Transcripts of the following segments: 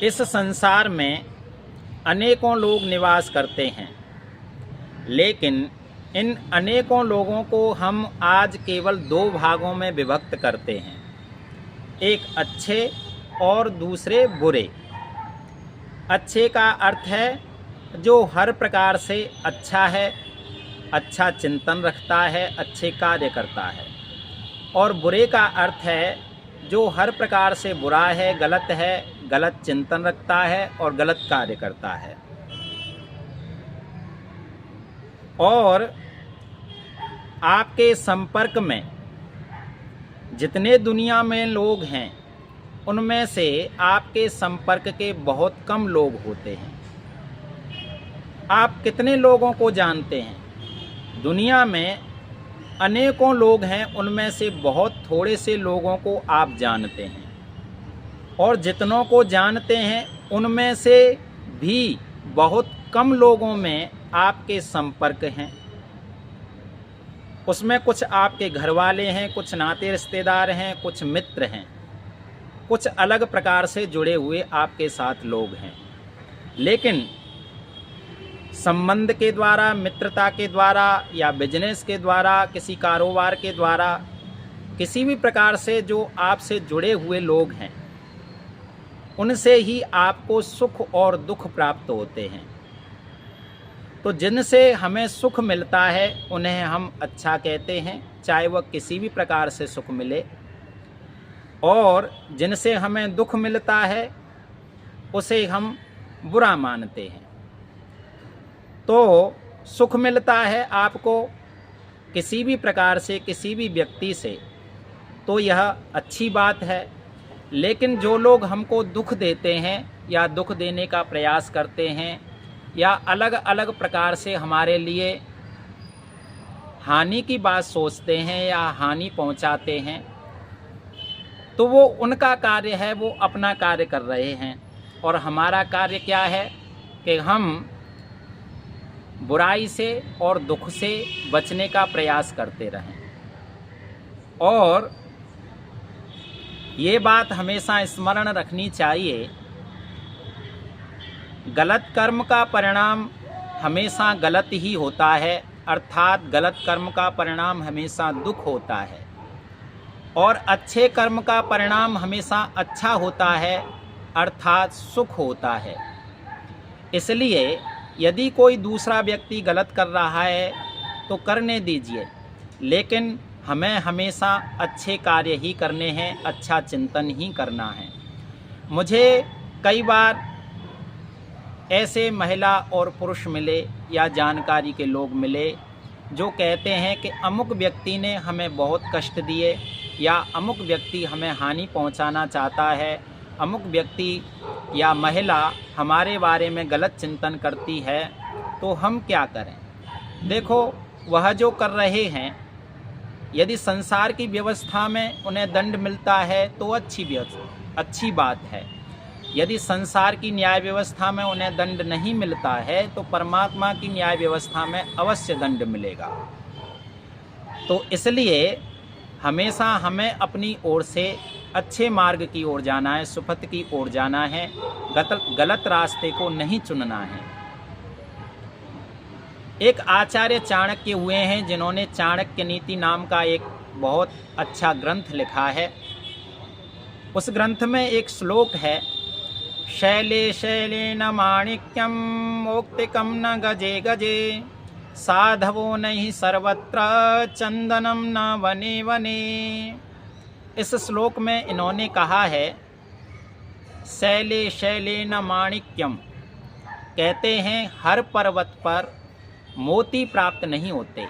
इस संसार में अनेकों लोग निवास करते हैं, लेकिन इन अनेकों लोगों को हम आज केवल दो भागों में विभक्त करते हैं, एक अच्छे और दूसरे बुरे। अच्छे का अर्थ है जो हर प्रकार से अच्छा है, अच्छा चिंतन रखता है, अच्छे कार्य करता है, और बुरे का अर्थ है जो हर प्रकार से बुरा है, गलत चिंतन रखता है और गलत कार्य करता है। और आपके संपर्क में जितने दुनिया में लोग हैं, उनमें से आपके संपर्क के बहुत कम लोग होते हैं। आप कितने लोगों को जानते हैं? दुनिया में अनेकों लोग हैं, उनमें से बहुत थोड़े से लोगों को आप जानते हैं, और जितनों को जानते हैं उनमें से भी बहुत कम लोगों में आपके संपर्क हैं। उसमें कुछ आपके घर वाले हैं, कुछ नाते रिश्तेदार हैं, कुछ मित्र हैं, कुछ अलग प्रकार से जुड़े हुए आपके साथ लोग हैं। लेकिन संबंध के द्वारा, मित्रता के द्वारा या बिजनेस के द्वारा, किसी कारोबार के द्वारा, किसी भी प्रकार से जो आपसे जुड़े हुए लोग हैं, उनसे ही आपको सुख और दुख प्राप्त होते हैं। तो जिनसे हमें सुख मिलता है उन्हें हम अच्छा कहते हैं, चाहे वह किसी भी प्रकार से सुख मिले, और जिनसे हमें दुख मिलता है उसे हम बुरा मानते हैं। तो सुख मिलता है आपको किसी भी प्रकार से, किसी भी व्यक्ति से, तो यह अच्छी बात है। लेकिन जो लोग हमको दुख देते हैं या दुख देने का प्रयास करते हैं या अलग अलग प्रकार से हमारे लिए हानि की बात सोचते हैं या हानि पहुंचाते हैं, तो वो उनका कार्य है, वो अपना कार्य कर रहे हैं। और हमारा कार्य क्या है कि हम बुराई से और दुख से बचने का प्रयास करते रहें। और ये बात हमेशा स्मरण रखनी चाहिए, गलत कर्म का परिणाम हमेशा गलत ही होता है, अर्थात गलत कर्म का परिणाम हमेशा दुख होता है, और अच्छे कर्म का परिणाम हमेशा अच्छा होता है, अर्थात सुख होता है। इसलिए यदि कोई दूसरा व्यक्ति गलत कर रहा है तो करने दीजिए, लेकिन हमें हमेशा अच्छे कार्य ही करने हैं, अच्छा चिंतन ही करना है। मुझे कई बार ऐसे महिला और पुरुष मिले या जानकारी के लोग मिले जो कहते हैं कि अमुक व्यक्ति ने हमें बहुत कष्ट दिए, या अमुक व्यक्ति हमें हानि पहुंचाना चाहता है, अमुक व्यक्ति या महिला हमारे बारे में गलत चिंतन करती है, तो हम क्या करें? देखो, वह जो कर रहे हैं, यदि संसार की व्यवस्था में उन्हें दंड मिलता है तो अच्छी बात है। यदि संसार की न्याय व्यवस्था में उन्हें दंड नहीं मिलता है तो परमात्मा की न्याय व्यवस्था में अवश्य दंड मिलेगा। तो इसलिए हमेशा हमें अपनी ओर से अच्छे मार्ग की ओर जाना है, सुपथ की ओर जाना है, गलत रास्ते को नहीं चुनना है। एक आचार्य चाणक्य हुए हैं जिन्होंने चाणक्य नीति नाम का एक बहुत अच्छा ग्रंथ लिखा है। उस ग्रंथ में एक श्लोक है, शैले शैलेन माणिक्यम मौक्तिकम न गजे गजे, साधवो नहीं सर्वत्र चंदनम न वने वने। इस श्लोक में इन्होंने कहा है, शैले शैलेन माणिक्यम, कहते हैं हर पर्वत पर मोती प्राप्त नहीं होते,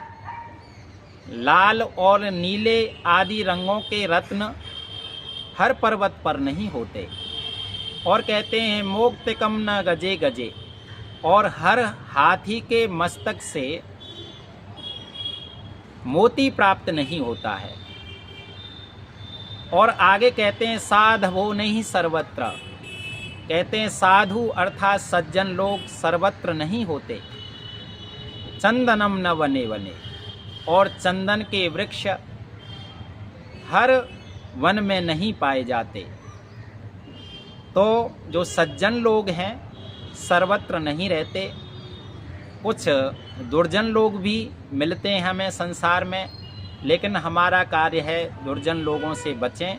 लाल और नीले आदि रंगों के रत्न हर पर्वत पर नहीं होते। और कहते हैं मोक्तिकम न गजे गजे, और हर हाथी के मस्तक से मोती प्राप्त नहीं होता है। और आगे कहते हैं साधवो नहीं सर्वत्र, कहते हैं साधु अर्थात सज्जन लोग सर्वत्र नहीं होते। चंदनम न वने वने, और चंदन के वृक्ष हर वन में नहीं पाए जाते। तो जो सज्जन लोग हैं सर्वत्र नहीं रहते, कुछ दुर्जन लोग भी मिलते हैं हमें संसार में, लेकिन हमारा कार्य है दुर्जन लोगों से बचें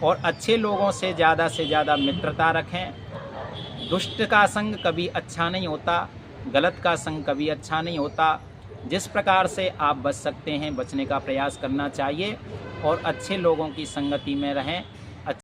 और अच्छे लोगों से ज़्यादा मित्रता रखें। दुष्ट का संग कभी अच्छा नहीं होता, गलत का संग कभी अच्छा नहीं होता। जिस प्रकार से आप बच सकते हैं बचने का प्रयास करना चाहिए और अच्छे लोगों की संगति में रहें।